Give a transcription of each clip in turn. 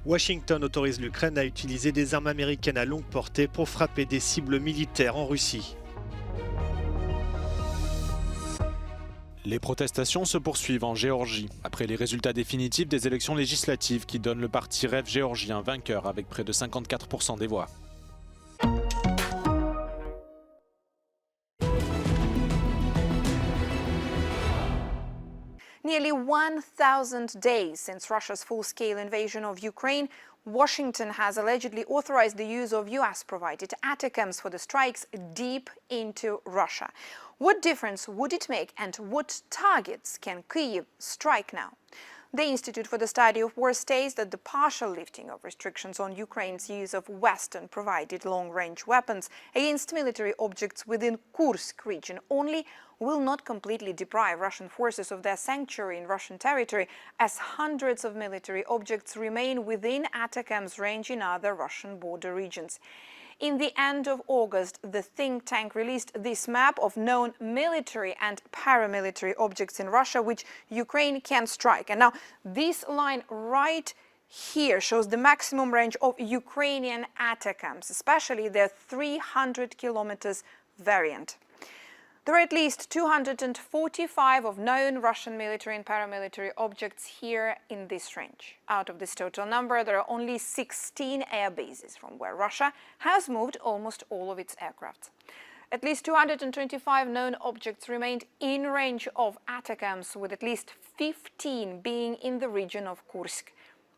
Washington autorise l'Ukraine à utiliser des armes américaines à longue portée pour frapper des cibles militaires en Russie. Les protestations se poursuivent en Géorgie, après les résultats définitifs des élections législatives qui donnent le parti Rêve géorgien vainqueur avec près de 54% des voix. Nearly 1,000 days since Russia's full-scale invasion of Ukraine, Washington has allegedly authorized the use of US-provided ATACMS for the strikes deep into Russia. What difference would it make, and what targets can Kyiv strike now? The Institute for the Study of War states that the partial lifting of restrictions on Ukraine's use of Western-provided long-range weapons against military objects within Kursk region only will not completely deprive Russian forces of their sanctuary in Russian territory, as hundreds of military objects remain within ATACMS range in other Russian border regions. In the end of August, the think tank released this map of known military and paramilitary objects in Russia which Ukraine can strike. And now this line right here shows the maximum range of Ukrainian ATACMS, especially their 300 kilometers variant. There are at least 245 of known Russian military and paramilitary objects here in this range. Out of this total number, there are only 16 air bases from where Russia has moved almost all of its aircraft. At least 225 known objects remained in range of ATACMS, with at least 15 being in the region of Kursk.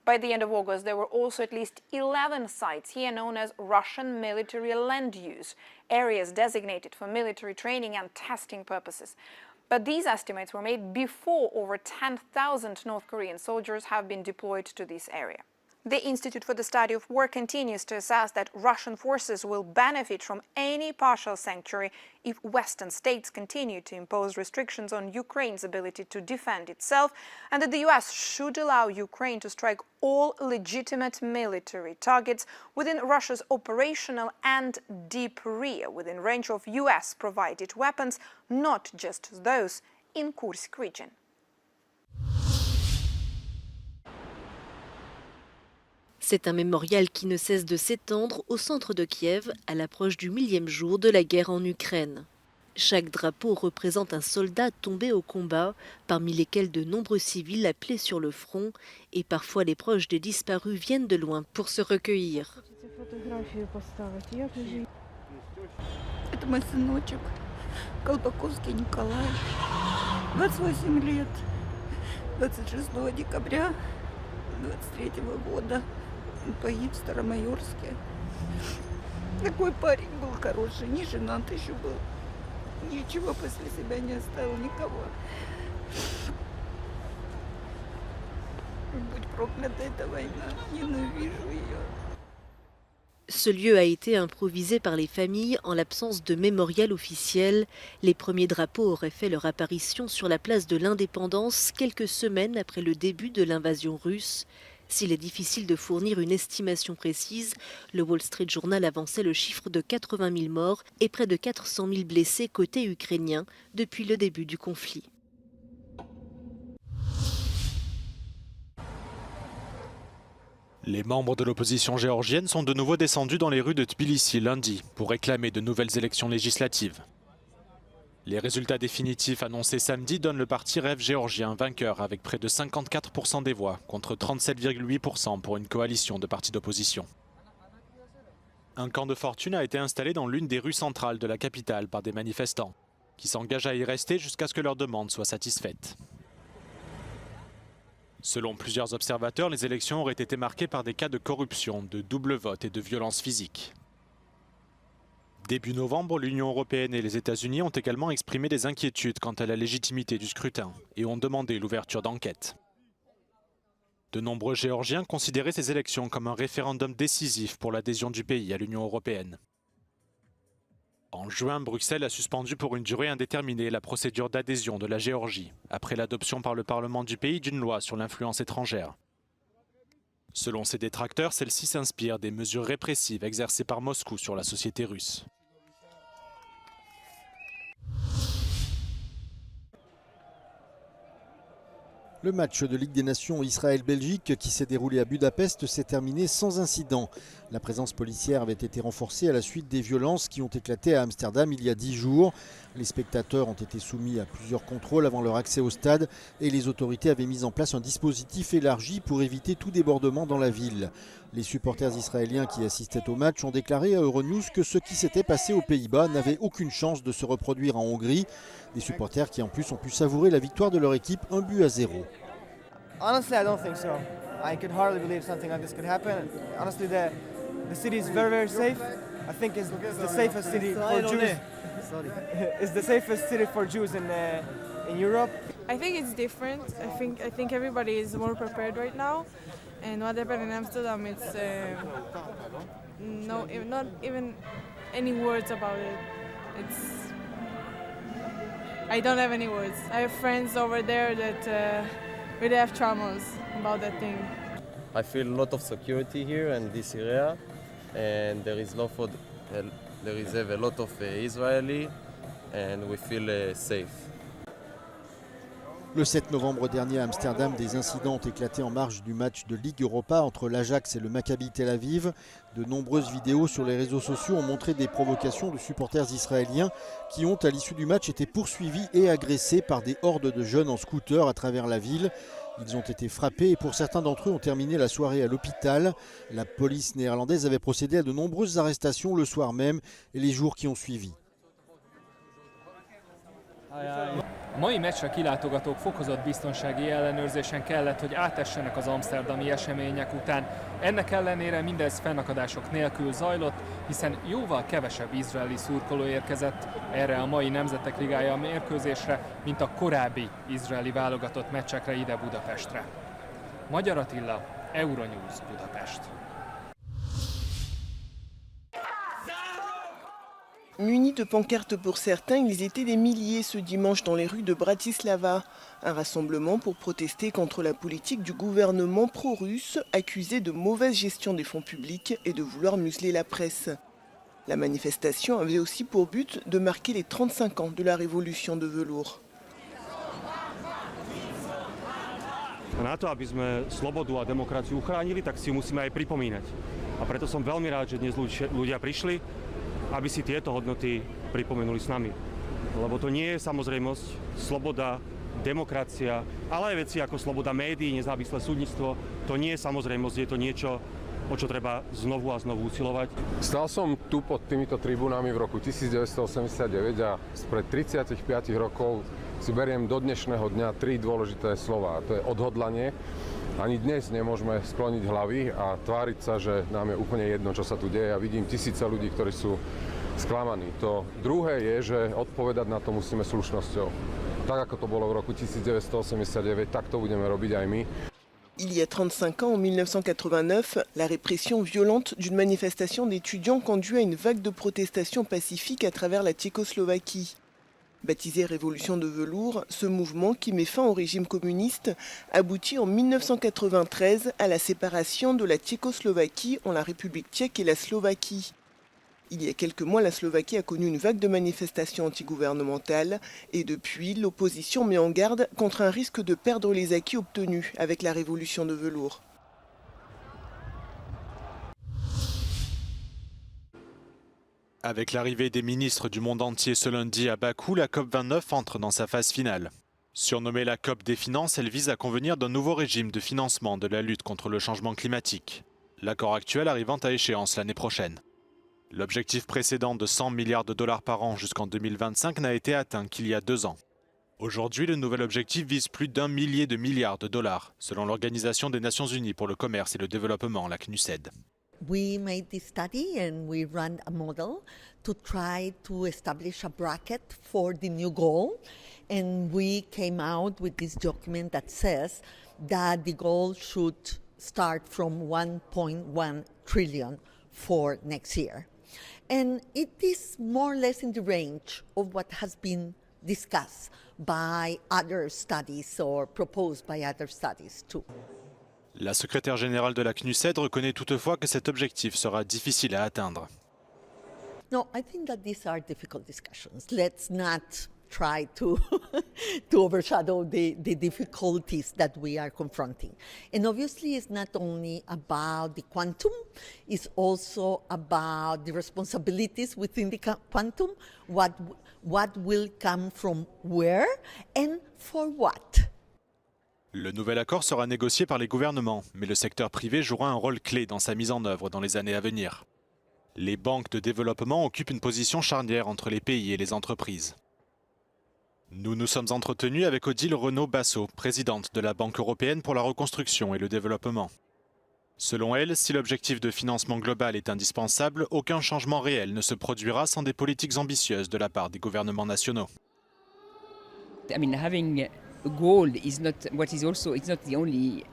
By the end of August, there were also at least 11 sites here known as Russian military land use, areas designated for military training and testing purposes. But these estimates were made before over 10,000 North Korean soldiers have been deployed to this area. The Institute for the Study of War continues to assess that Russian forces will benefit from any partial sanctuary if Western states continue to impose restrictions on Ukraine's ability to defend itself, and that the US should allow Ukraine to strike all legitimate military targets within Russia's operational and deep rear, within range of US-provided weapons, not just those in Kursk region. C'est un mémorial qui ne cesse de s'étendre au centre de Kiev à l'approche du 1000e jour de la guerre en Ukraine. Chaque drapeau représente un soldat tombé au combat, parmi lesquels de nombreux civils appelés sur le front, et parfois les proches des disparus viennent de loin pour se recueillir. Это мой сыночек, Колпаковский Николай, 28 лет, 26 декабря 23 года. Он погиб в Старомайорске. Такой парень был хороший, не женат еще был. Ничего после себя не оставил, никого. Будь проклята эта война, ненавижу ее. Ce lieu a été improvisé par les familles en l'absence de mémorial officiel. Les premiers drapeaux auraient fait leur apparition sur la place de l'Indépendance quelques semaines après le début de l'invasion russe. S'il est difficile de fournir une estimation précise, le Wall Street Journal avançait le chiffre de 80 000 morts et près de 400 000 blessés côté ukrainien depuis le début du conflit. Les membres de l'opposition géorgienne sont de nouveau descendus dans les rues de Tbilissi lundi pour réclamer de nouvelles élections législatives. Les résultats définitifs annoncés samedi donnent le parti Rêve géorgien vainqueur avec près de 54% des voix contre 37,8% pour une coalition de partis d'opposition. Un camp de fortune a été installé dans l'une des rues centrales de la capitale par des manifestants qui s'engagent à y rester jusqu'à ce que leurs demandes soient satisfaites. Selon plusieurs observateurs, les élections auraient été marquées par des cas de corruption, de double vote et de violence physique. Début novembre, l'Union européenne et les États-Unis ont également exprimé des inquiétudes quant à la légitimité du scrutin et ont demandé l'ouverture d'enquêtes. De nombreux Géorgiens considéraient ces élections comme un référendum décisif pour l'adhésion du pays à l'Union européenne. En juin, Bruxelles a suspendu pour une durée indéterminée la procédure d'adhésion de la Géorgie, après l'adoption par le Parlement du pays d'une loi sur l'influence étrangère. Selon ses détracteurs, celle-ci s'inspire des mesures répressives exercées par Moscou sur la société russe. Le match de Ligue des Nations Israël-Belgique qui s'est déroulé à Budapest s'est terminé sans incident. La présence policière avait été renforcée à la suite des violences qui ont éclaté à Amsterdam il y a 10 jours. Les spectateurs ont été soumis à plusieurs contrôles avant leur accès au stade et les autorités avaient mis en place un dispositif élargi pour éviter tout débordement dans la ville. Les supporters israéliens qui assistaient au match ont déclaré à Euronews que ce qui s'était passé aux Pays-Bas n'avait aucune chance de se reproduire en Hongrie. Des supporters qui en plus ont pu savourer la victoire de leur équipe 1-0. Honestly, I don't think so. I could hardly believe something like this could happen. Honestly, the city is very, very safe. I think it's the safest city for Jews. It's the safest city for Jews in Europe. I think it's different. I think everybody is more prepared right now. And what happened in Amsterdam, it's not even any words about it. I don't have any words. I have friends over there that really have traumas about that thing. I feel a lot of security here in this area, and there is a lot of Israeli, and we feel safe. Le 7 novembre dernier à Amsterdam, des incidents ont éclaté en marge du match de Ligue Europa entre l'Ajax et le Maccabi Tel Aviv. De nombreuses vidéos sur les réseaux sociaux ont montré des provocations de supporters israéliens qui ont, à l'issue du match, été poursuivis et agressés par des hordes de jeunes en scooter à travers la ville. Ils ont été frappés et pour certains d'entre eux ont terminé la soirée à l'hôpital. La police néerlandaise avait procédé à de nombreuses arrestations le soir même et les jours qui ont suivi. A mai meccsre kilátogatók fokozott biztonsági ellenőrzésen kellett, hogy átessenek az amszterdami események után. Ennek ellenére mindez fennakadások nélkül zajlott, hiszen jóval kevesebb izraeli szurkoló érkezett erre a mai Nemzetek Ligája mérkőzésre, mint a korábbi izraeli válogatott meccsekre ide Budapestre. Magyar Attila, Euronews, Budapest. Munis de pancartes pour certains, ils étaient des milliers ce dimanche dans les rues de Bratislava. Un rassemblement pour protester contre la politique du gouvernement pro-russe, accusé de mauvaise gestion des fonds publics et de vouloir museler la presse. La manifestation avait aussi pour but de marquer les 35 ans de la révolution de velours. Na to, aby sme slobodu a demokraciu uchránili, tak si musíme aj pripomínať. A preto som veľmi rád, že dnes ľudia prišli, aby si tieto hodnoty pripomenuli s nami. Lebo to nie je samozrejmosť, sloboda, demokracia, ale aj veci ako sloboda médií, nezávislé súdnictvo, to nie je samozrejmosť, je to niečo, o čo treba znovu a znovu usilovať. Stal som tu pod týmito tribúnami v roku 1989 a spred 35 rokov si beriem do dnešného dňa 3 dôležité slová. To je odhodlanie. Ani dnes nemôžeme skloniť hlavy a tváriť sa, že nám je úplne jedno, čo sa tu deje. Ja vidím tisíce ľudí, ktorí sú sklamaní. To druhé je, že odpovedať na to musíme slušnosťou. Tak ako to bolo v roku 1989, tak to budeme robiť aj my. Il y a 35 ans, en 1989, la répression violente d'une manifestation d'étudiants conduit à une vague de protestations pacifiques à travers la Tchécoslovaquie. Baptisé Révolution de velours, ce mouvement qui met fin au régime communiste aboutit en 1993 à la séparation de la Tchécoslovaquie en la République tchèque et la Slovaquie. Il y a quelques mois, la Slovaquie a connu une vague de manifestations antigouvernementales et depuis, l'opposition met en garde contre un risque de perdre les acquis obtenus avec la Révolution de velours. Avec l'arrivée des ministres du monde entier ce lundi à Bakou, la COP29 entre dans sa phase finale. Surnommée la COP des finances, elle vise à convenir d'un nouveau régime de financement de la lutte contre le changement climatique. L'accord actuel arrivant à échéance l'année prochaine. L'objectif précédent de 100 milliards de dollars par an jusqu'en 2025 n'a été atteint qu'il y a 2 ans. Aujourd'hui, le nouvel objectif vise plus d'1 millier de milliards de dollars, selon l'Organisation des Nations Unies pour le commerce et le développement, la CNUSED. We made this study and we ran a model to try to establish a bracket for the new goal. And we came out with this document that says that the goal should start from 1.1 trillion for next year. And it is more or less in the range of what has been discussed by other studies or proposed by other studies too. La secrétaire générale de la CNUSED reconnaît toutefois que cet objectif sera difficile à atteindre. No, I think that these are difficult discussions. Let's not try to to overshadow the difficulties that we are confronting. And obviously it's not only about the quantum, it's also about the responsibilities within the quantum, what will come from where and for what. Le nouvel accord sera négocié par les gouvernements, mais le secteur privé jouera un rôle clé dans sa mise en œuvre dans les années à venir. Les banques de développement occupent une position charnière entre les pays et les entreprises. Nous nous sommes entretenus avec Odile Renaud-Basso, présidente de la Banque européenne pour la reconstruction et le développement. Selon elle, si l'objectif de financement global est indispensable, aucun changement réel ne se produira sans des politiques ambitieuses de la part des gouvernements nationaux. Having a goal is not what is also, it's not the only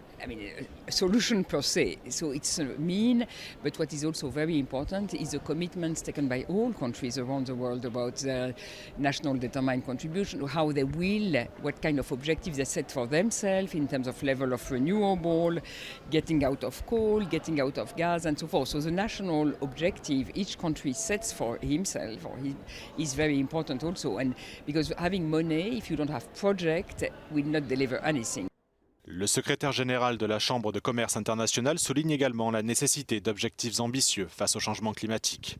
a solution per se. So it's a mean, but what is also very important is the commitments taken by all countries around the world about the national determined contribution, how they will, what kind of objectives they set for themselves in terms of level of renewable, getting out of coal, getting out of gas and so forth. So the national objective each country sets for himself or is very important also. And because having money, if you don't have project, will not deliver anything. Le secrétaire général de la Chambre de commerce internationale souligne également la nécessité d'objectifs ambitieux face au changement climatique.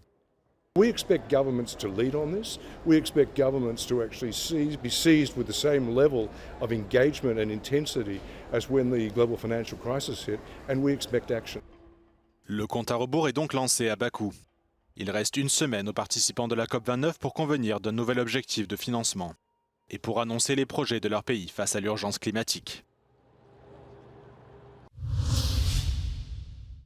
We expect governments to lead on this. We expect governments to actually be seized with the same level of engagement and intensity as when the global financial crisis hit, and we expect action. Le compte à rebours est donc lancé à Bakou. Il reste une semaine aux participants de la COP29 pour convenir d'un nouvel objectif de financement et pour annoncer les projets de leur pays face à l'urgence climatique.